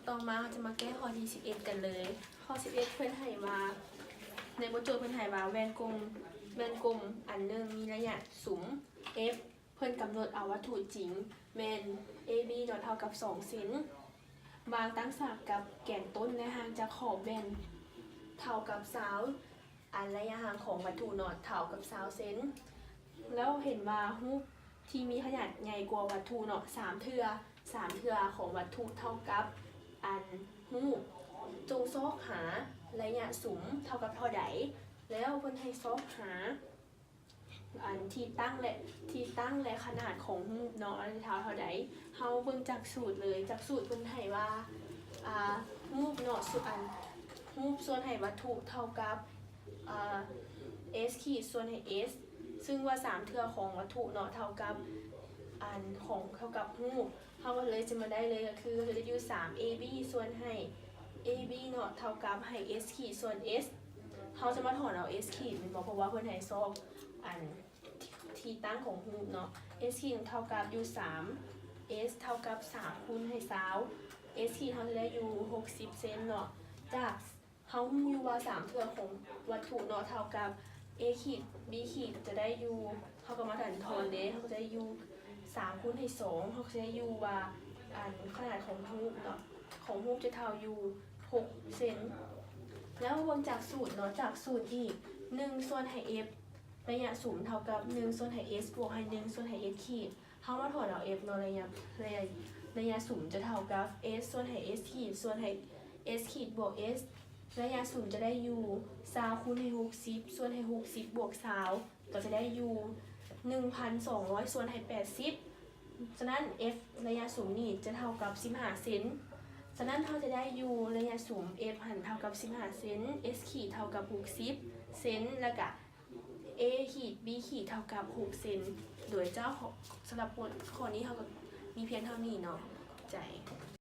ต่อมาเราจะมาแก้ข้อที่11กันเลยข้อ11เพื่อนให้มาในบทโจทย์เพื่อนให้มาแวนกลมอันหนึงมีระยะสุม f เพื่อนกำหนดเอาวัตถุจริงแมน ab เท่ากับ2เซนวางตั้งฉากกับแกนต้นและห่างจากขอบแวนเท่ากับ20อันระยะห่างของวัตถุเท่ากับ20เซนแล้วเห็นว่ารูปที่มีขนาดใหญ่กว่าวัตถุ3เทื่อของวัตถุเท่ากับอันรูปจงซอกหาระยะสุมเท่ากับเท่าใดแล้วเพิ่นให้ซอกหาอันที่ตั้งและขนาดของรูปเท่าใดเฮาเบิ่งจากสูตรเลยจากสูตรเพิ่นให้ว่ารูปส่วนรูปส่วนให้วัตถุเท่ากับs ขีดส่วนให้ s ซึ่งว่า3เทื่อของวัตถุเท่ากับอันของเท่ากับรูปเขาก็เลยจะมาได้เลยก็คือจะได้อยู่3 ab ส่วนให้ ab เท่ากับให้ s ขีดส่วน s เขาจะมาถอนเอา s ขีดเพราะว่าเพื่อนให้ซอกอันที่ตั้งของรูปs ขีดเท่ากับอยู่3 s เท่ากับ3คูณให้20 s ขีดเขาจะได้อยู่60เซนจากเขาอยู่ว่า3เทื่อของวัตถุเท่ากับ a ขีด b ขีดจะได้อยู่เขาก็มาถันทอนเขาจะได้อยู่3คูณให้2เขาจะได้อยู่ว่าอันขนาดของรูปของรูปจะเท่าอยู่6เซนแล้ววนจากสูตรจากสูตรอีก1ส่วนให้ f ระยะสุมเท่ากับ1ส่วนให้ s บวกให้1ส่วนให้ s ขีดเขามาถอนเอา f ระยะสุมจะเท่ากับ s ส่วนให้ s ขีดส่วนให้ s ขีดบวก s ระยะสุมจะได้อยู่20คูณให้60ส่วนให้60บวก20ก็จะได้อยู่ 1,200 ส่วนให้80ฉะนั้น f ระยะสุมนี่จะเท่ากับ15เซนฉะนั้นเราจะได้อยู่ระยะสุม f เท่ากับ15เซน s ขีดเท่ากับ60เซนแล้วก็ a ขีด b ขีดเท่ากับ6เซนโดยเจ้าสำหรับบทข้อนี้เขาก็มีเพียงเท่านี้ใจ